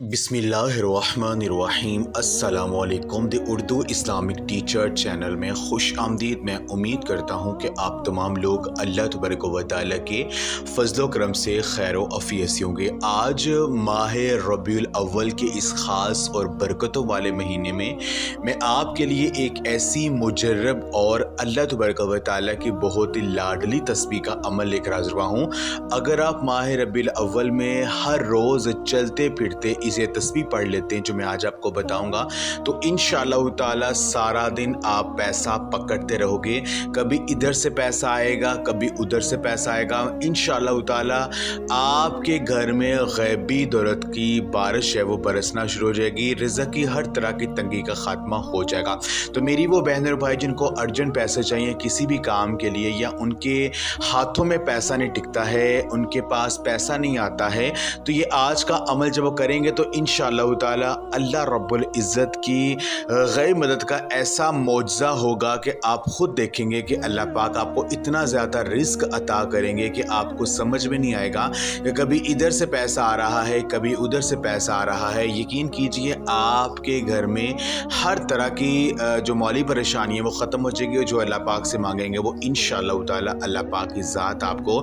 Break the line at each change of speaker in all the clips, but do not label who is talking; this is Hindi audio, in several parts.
बिस्मिल्लाहिर्रहमानिर्रहीम अस्सलामुअलैकुम the Urdu Islamic teacher channel में खुश आमदीद। मैं उम्मीद करता हूँ कि आप तमाम लोग अल्लाह तबारक व तआला के फ़ज़्ल व करम से खैर व आफ़ियत से होंगे। आज माह रबीउल अव्वल के इस ख़ास और बरकतों वाले महीने में मैं आपके लिए एक ऐसी मुजर्रब और अल्लाह तबारक व तआला की बहुत ही लाडली तस्बीह का अमल लेकर हाज़िर हुआ हूँ। अगर आप माह रबीउल अव्वल में हर रोज़ चलते फिरते इसे तस्बीह पढ़ लेते हैं जो मैं आज आपको बताऊंगा, तो इंशाअल्लाह ताला सारा दिन आप पैसा पकड़ते रहोगे। कभी इधर से पैसा आएगा, कभी उधर से पैसा आएगा। इंशाअल्लाह ताला आपके घर में गैबी दौलत की बारिश है वो बरसना शुरू हो जाएगी। रिज़्क़ की हर तरह की तंगी का खात्मा हो जाएगा। तो मेरी वो बहन और भाई जिनको अर्जेंट पैसे चाहिए किसी भी काम के लिए, या उनके हाथों में पैसा नहीं टिकता है, उनके पास पैसा नहीं आता है, तो ये आज का अमल जब वो करेंगे तो इंशाअल्लाह ताला अल्लाह रब्बुल इज़्ज़त की गैर मदद का ऐसा मौजज़ा होगा कि आप ख़ुद देखेंगे कि अल्लाह पाक आपको इतना ज़्यादा रिज़्क़ अता करेंगे कि आपको समझ में नहीं आएगा कि कभी इधर से पैसा आ रहा है, कभी उधर से पैसा आ रहा है। यकीन कीजिए आपके घर में हर तरह की जो मौली परेशानी है वो ख़त्म हो जाएगी, और जो अल्लाह पाक से मांगेंगे वो इंशाअल्लाह ताला अल्लाह पाक की ज़ात आपको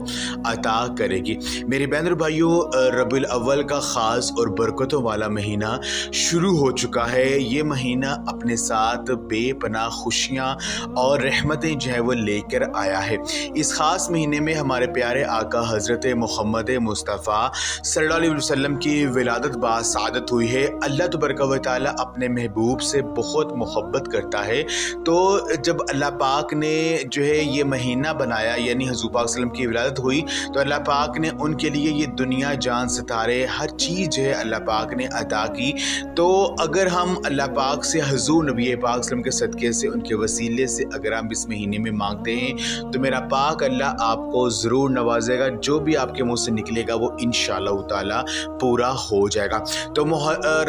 अता करेगी। मेरे बहन और भाइयों, रबीउल अव्वल का ख़ास और बरकतों वाला महीना शुरू हो चुका है। ये महीना अपने साथ बेपनाह खुशियाँ और रहमतें जो है वो लेकर आया है। इस ख़ास महीने में हमारे प्यारे आका हज़रत मुहम्मद मुस्तफ़ा सल्लल्लाहु अलैहि वसल्लम की विलादत बासआदत हुई है। अल्लाह तबारक व तआला अपने महबूब से बहुत मोहब्बत करता है। तो जब अल्लाह पाक ने जो है ये महीना बनाया, यानी हुज़ूर पाक सल्लल्लाहु अलैहि वसल्लम की विलादत हुई, तो अल्लाह पाक ने उनके लिए ये दुनिया जान सितारे हर चीज़ जो है अल्लाह पाक ने अता की। तो अगर हम अल्लाह पाक से हुज़ूर नबी पाक सल्लल्लाहु अलैहि वसल्लम के सदक़े से, उनके वसीले से अगर हम इस महीने में मांगते हैं तो मेरा पाक अल्लाह आपको ज़रूर नवाजेगा। जो भी आपके मुँह से निकलेगा वो इंशाअल्लाह ताला पूरा हो जाएगा। तो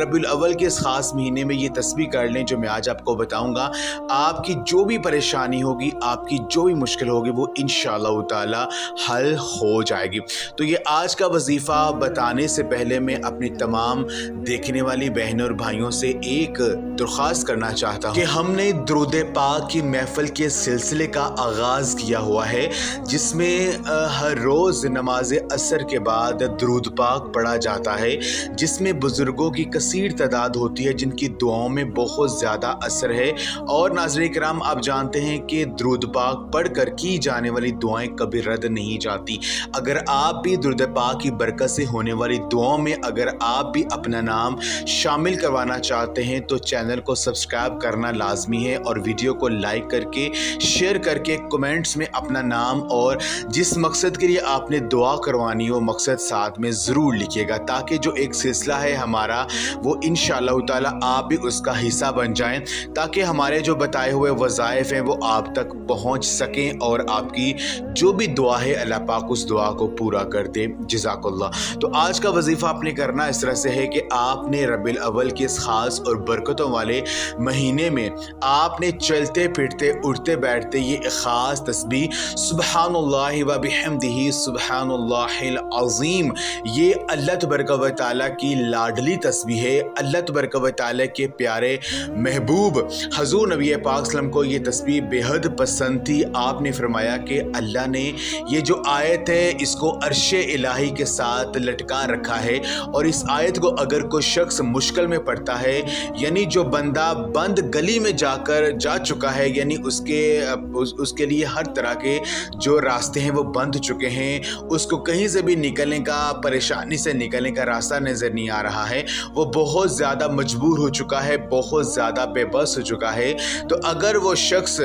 रबीउल अव्वल के इस ख़ास महीने में ये तस्बीह कर लें जो मैं आज आपको बताऊँगा। आपकी जो भी परेशानी होगी, आपकी जो भी मुश्किल होगी, वो इंशाअल्लाह ताला हल हो जाएगी। तो ये आज का वजीफ़ा बताने से पहले मैं अपनी तमाम देखने वाली बहनों और भाइयों से एक दरख्वास्त करना चाहता हूँ कि हमने दुरूद पाक की महफिल के सिलसिले का आगाज़ किया हुआ है, जिसमें हर रोज़ नमाज असर के बाद दुरूद पाक पढ़ा जाता है, जिसमें बुज़ुर्गों की कसीर तादाद होती है जिनकी दुआओं में बहुत ज़्यादा असर है। और नाज़रीन किराम, आप जानते हैं कि दुरूद पाक पढ़ कर की जाने वाली दुआएं कभी रद्द नहीं जाती। अगर आप भी दुरूद पाक की बरकत से होने वाली दुआओं में अगर आप भी अपना नाम शामिल करवाना चाहते हैं तो चैनल को सब्सक्राइब करना लाजमी है, और वीडियो को लाइक करके शेयर करके कमेंट्स में अपना नाम और जिस मकसद के लिए आपने दुआ करवानी हो मकसद साथ में ज़रूर लिखिएगा, ताकि जो एक सिलसिला है हमारा वो इंशाअल्लाह ताला आप भी उसका हिस्सा बन जाएं, ताकि हमारे जो बताए हुए वज़ाइफ हैं वो आप तक पहुँच सकें और आपकी जो भी दुआ है अल्लाह पाक उस दुआ को पूरा कर दे। जज़ाकल्लाह। तो आज का वजीफ़ा आपने करना इस तरह से है कि आपने रबीउल अव्वल के इस ख़ास और बरकतों वाले महीने में आपने चलते फिरते उठते बैठते ये ख़ास तस्बीह सुब्हानल्लाहि व बिहम्दिही सुब्हानल्लाहिल अज़ीम, ये अल्लाह तबारक व तआला की लाडली तस्बीह है। अल्लाह तबारक व तआला के प्यारे महबूब हुज़ूर नबी पाक सल्लल्लाहु अलैहि वसल्लम को ये तस्बीह बेहद पसंद थी। आपने फरमाया कि अल्लाह ने ये जो आयत है इसको अर्शे इलाही के साथ लटका रखा है, और इस आयत को अगर कोई शख्स मुश्किल में पड़ता है, यानी जो बंदा बंद गली में जा चुका है, यानी उसके लिए हर तरह के जो रास्ते हैं वो बंद चुके हैं, उसको कहीं से भी निकलने का, परेशानी से निकलने का रास्ता नज़र नहीं आ रहा है, वो बहुत ज़्यादा मजबूर हो चुका है, बहुत ज़्यादा बेबस हो चुका है, तो अगर वो शख्स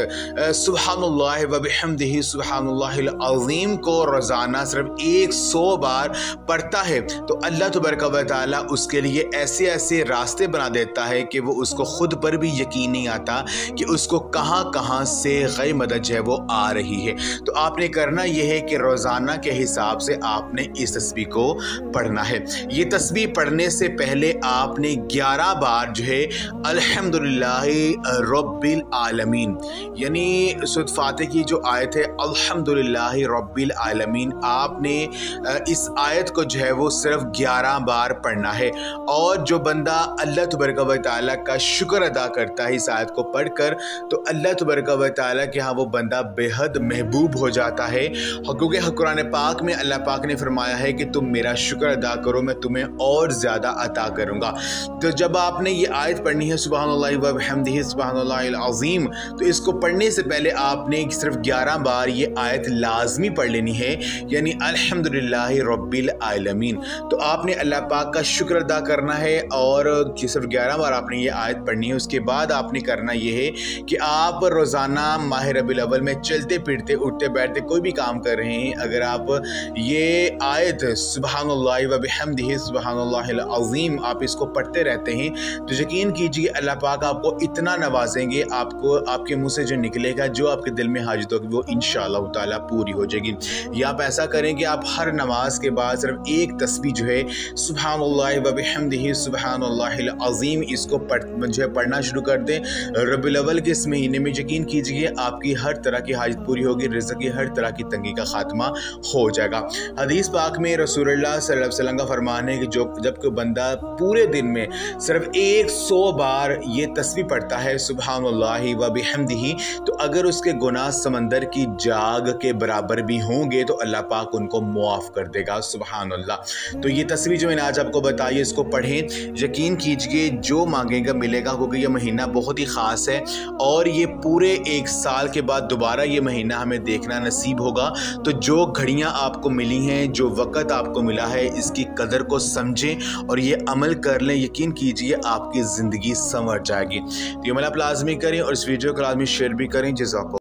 सुब्हानल्लाह व बिहम्दिही सुब्हानल्लाहिल अज़ीम को रोज़ाना सिर्फ 100 बार पढ़ता है तो अल्लाह तबारक व तआला उसके लिए ऐसे ऐसे रास्ते बना देता है कि वो उसको खुद पर भी यकीन नहीं आता कि उसको कहाँ कहाँ से गैर मदद जो है वो आ रही है। तो आपने करना यह है कि रोज़ाना के हिसाब से आपने इस तस्बीह को पढ़ना है। ये तस्बीह पढ़ने से पहले आपने 11 बार जो है अल्हम्दुलिल्लाहि रब्बिल आलमीन, यानी सूरह फातिहा की जो आयत है अल्हम्दुलिल्लाहि रब्बिल आलमीन, आपने इस आयत को जो है वो सिर्फ 11 बार पढ़ना है। और जो बंदा अल्लाह तबारक व तआला का शुक्र अदा करता है इस आयत को पढ़कर, तो अल्लाह तबारक व तआला के यहाँ वो बंदा बेहद महबूब हो जाता है। क्योंकि कुरान पाक में अल्लाह पाक ने फरमाया है कि तुम मेरा शुक्र अदा करो, मैं तुम्हें और ज़्यादा अता करूँगा। तो जब आपने ये आयत पढ़नी है सुबहानल्लाहि व बिहम्दिही सुबहानल्लाहिल अज़ीम, तो इसको पढ़ने से पहले आपने सिर्फ 11 बार ये आयत लाजमी पढ़ लेनी है, यानी अल्हम्दुलिल्लाहि रब्बिल आलमीन। तो आपने अल्लाह पाक का शुक्र अदा करना है और सिर्फ 11 बार आपने ये आयत पढ़नी है। उसके बाद आपने करना ये है कि आप रोज़ाना माह रबीउल अव्वल में चलते फिरते उठते बैठते कोई भी काम कर रहे हैं, अगर आप ये आयत सुबहानल्लाहि व बिहम्दिही सुबहानल्लाहिल अज़ीम आप इसको पढ़ते रहते हैं, तो यकीन कीजिए अल्लाह पाक आपको इतना नवाजेंगे, आपको आपके मुँह से जो निकलेगा, जो आपके दिल में हाजत होगी, वो इंशाअल्लाह ताला पूरी हो जाएगी। या आप ऐसा करें कि आप हर नमाज के बाद सिर्फ एक तस्बीह जो है सुबहानल्लाहि व बिहम्दिही सुबहानल्लाहिल अज़ीम इसको पढ़ना शुरू कर दें रबीउल अव्वल के इस महीने में। यकीन कीजिए आपकी हर तरह की हाजत पूरी होगी, रिज़्क़ की हर तरह की तंगी का खात्मा हो जाएगा। हदीस पाक में रसूलुल्लाह सल्लल्लाहु अलैहि वसल्लम का फरमान है कि जब कोई बंदा पूरे दिन में सिर्फ 100 बार ये तस्बीह पढ़ता है सुबहानल्लाहि व बिहम्दिही, तो अगर उसके गुनाह समंदर की जाग के बराबर भी होंगे तो अल्लाह पाक उनको मुआफ़ कर देगा। सुभान अल्लाह। तो ये तस्बीह जो मैंने आज आपको बताई इसको पढ़ें, यकीन कीजिए जो मांगेगा मिलेगा, क्योंकि ये महीना बहुत ही ख़ास है और ये पूरे 1 साल के बाद दोबारा ये महीना हमें देखना नसीब होगा। तो जो घड़ियाँ आपको मिली हैं, जो वक़्त आपको मिला है, इसकी कदर को समझें और ये अमल कर लें। यकीन कीजिए आपकी ज़िंदगी संवर जाएगी। तो ये अमल आप लाज़मी करें और इस वीडियो को लाज़मी शेयर भी करें। जज़ाकल्लाह।